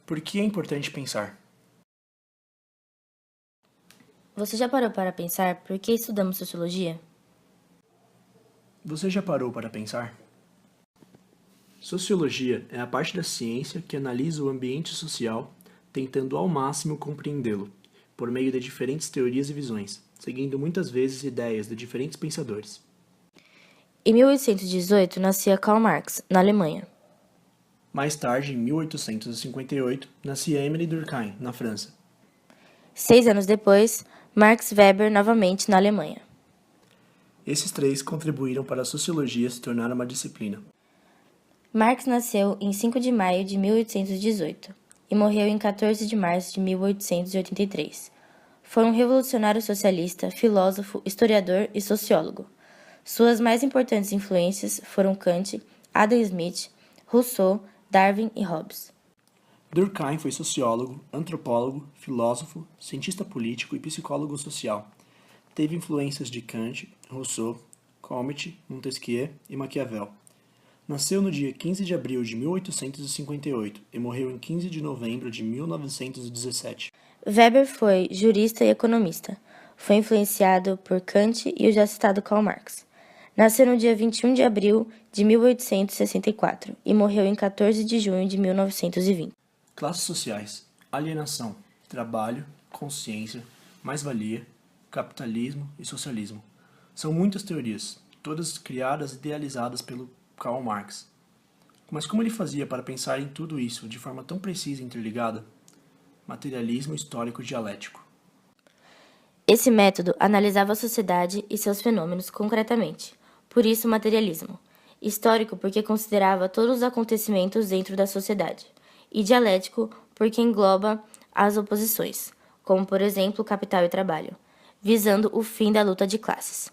Por que é importante pensar? Você já parou para pensar por que estudamos sociologia? Você já parou para pensar? Sociologia é a parte da ciência que analisa o ambiente social, tentando ao máximo compreendê-lo, por meio de diferentes teorias e visões, seguindo muitas vezes ideias de diferentes pensadores. Em 1818 nascia Karl Marx, na Alemanha. Mais tarde, em 1858, nascia Émile Durkheim, na França. 6 anos depois, Max Weber novamente na Alemanha. Esses três contribuíram para a sociologia se tornar uma disciplina. Marx nasceu em 5 de maio de 1818 e morreu em 14 de março de 1883. Foi um revolucionário socialista, filósofo, historiador e sociólogo. Suas mais importantes influências foram Kant, Adam Smith, Rousseau, Darwin e Hobbes. Durkheim foi sociólogo, antropólogo, filósofo, cientista político e psicólogo social. Teve influências de Kant, Rousseau, Comte, Montesquieu e Maquiavel. Nasceu no dia 15 de abril de 1858 e morreu em 15 de novembro de 1917. Weber foi jurista e economista. Foi influenciado por Kant e o já citado Karl Marx. Nasceu no dia 21 de abril de 1864 e morreu em 14 de junho de 1920. Classes sociais: alienação, trabalho, consciência, mais-valia, capitalismo e socialismo. São muitas teorias, todas criadas e idealizadas pelo Karl Marx. Mas como ele fazia para pensar em tudo isso de forma tão precisa e interligada? Materialismo histórico dialético. Esse método analisava a sociedade e seus fenômenos concretamente, por isso materialismo. Histórico porque considerava todos os acontecimentos dentro da sociedade, e dialético porque engloba as oposições, como por exemplo capital e trabalho, visando o fim da luta de classes.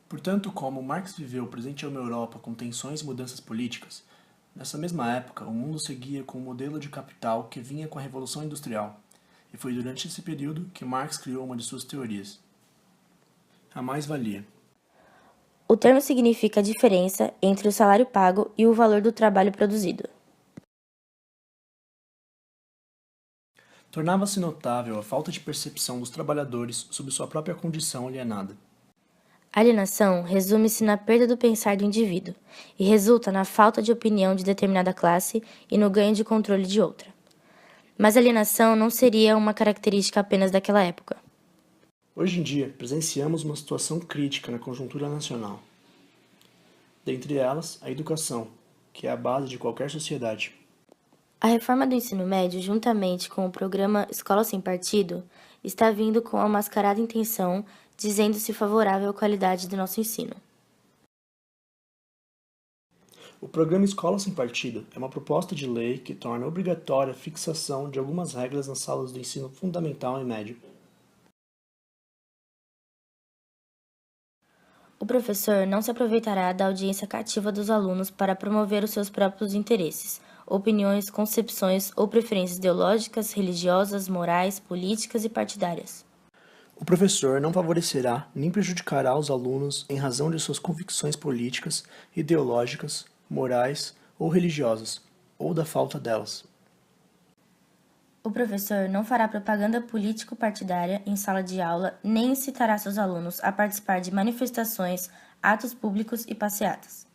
Portanto, como Marx viveu presente a uma Europa com tensões e mudanças políticas, nessa mesma época o mundo seguia com o modelo de capital que vinha com a Revolução Industrial, e foi durante esse período que Marx criou uma de suas teorias: a mais-valia. O termo significa a diferença entre o salário pago e o valor do trabalho produzido. Tornava-se notável a falta de percepção dos trabalhadores sobre sua própria condição alienada. A alienação resume-se na perda do pensar do indivíduo e resulta na falta de opinião de determinada classe e no ganho de controle de outra. Mas a alienação não seria uma característica apenas daquela época. Hoje em dia, presenciamos uma situação crítica na conjuntura nacional. Dentre elas, a educação, que é a base de qualquer sociedade. A reforma do ensino médio, juntamente com o programa Escola Sem Partido, está vindo com a mascarada intenção, dizendo-se favorável à qualidade do nosso ensino. O programa Escola Sem Partido é uma proposta de lei que torna obrigatória a fixação de algumas regras nas salas do ensino fundamental e médio. O professor não se aproveitará da audiência cativa dos alunos para promover os seus próprios interesses, opiniões, concepções ou preferências ideológicas, religiosas, morais, políticas e partidárias. O professor não favorecerá nem prejudicará os alunos em razão de suas convicções políticas, ideológicas, morais ou religiosas, ou da falta delas. O professor não fará propaganda político-partidária em sala de aula nem incitará seus alunos a participar de manifestações, atos públicos e passeatas.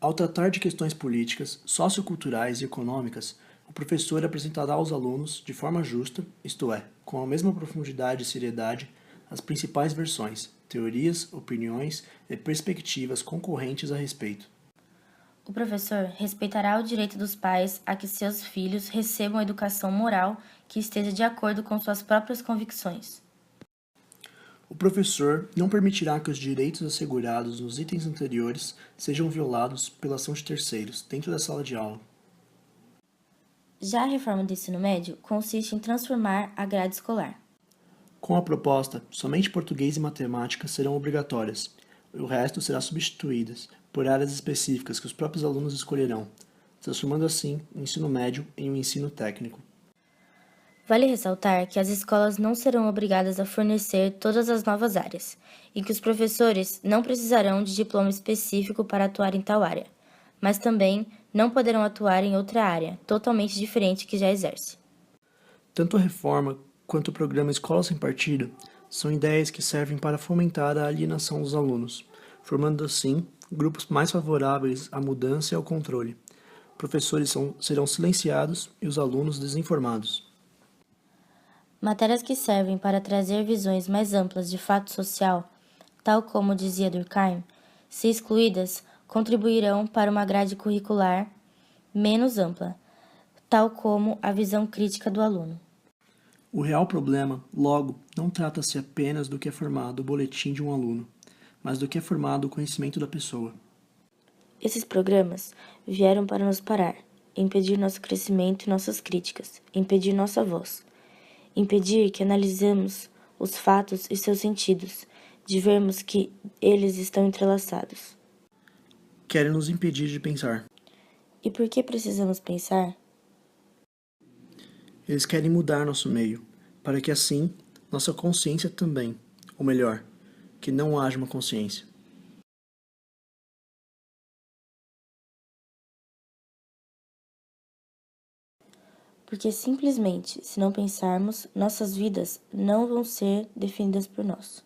Ao tratar de questões políticas, socioculturais e econômicas, o professor apresentará aos alunos, de forma justa, isto é, com a mesma profundidade e seriedade, as principais versões, teorias, opiniões e perspectivas concorrentes a respeito. O professor respeitará o direito dos pais a que seus filhos recebam a educação moral que esteja de acordo com suas próprias convicções. O professor não permitirá que os direitos assegurados nos itens anteriores sejam violados pela ação de terceiros dentro da sala de aula. Já a reforma do ensino médio consiste em transformar a grade escolar. Com a proposta, somente português e matemática serão obrigatórias, e o resto será substituídas por áreas específicas que os próprios alunos escolherão, transformando assim o ensino médio em um ensino técnico. Vale ressaltar que as escolas não serão obrigadas a fornecer todas as novas áreas e que os professores não precisarão de diploma específico para atuar em tal área, mas também não poderão atuar em outra área, totalmente diferente que já exerce. Tanto a reforma quanto o programa Escola Sem Partido são ideias que servem para fomentar a alienação dos alunos, formando assim grupos mais favoráveis à mudança e ao controle. Professores serão silenciados e os alunos desinformados. Matérias que servem para trazer visões mais amplas de fato social, tal como dizia Durkheim, se excluídas, contribuirão para uma grade curricular menos ampla, tal como a visão crítica do aluno. O real problema, logo, não trata-se apenas do que é formado o boletim de um aluno, mas do que é formado o conhecimento da pessoa. Esses programas vieram para nos parar, impedir nosso crescimento e nossas críticas, impedir nossa voz, impedir que analisemos os fatos e seus sentidos, de vermos que eles estão entrelaçados. Querem nos impedir de pensar. E por que precisamos pensar? Eles querem mudar nosso meio, para que assim nossa consciência também, ou melhor, que não haja uma consciência. Porque simplesmente, se não pensarmos, nossas vidas não vão ser definidas por nós.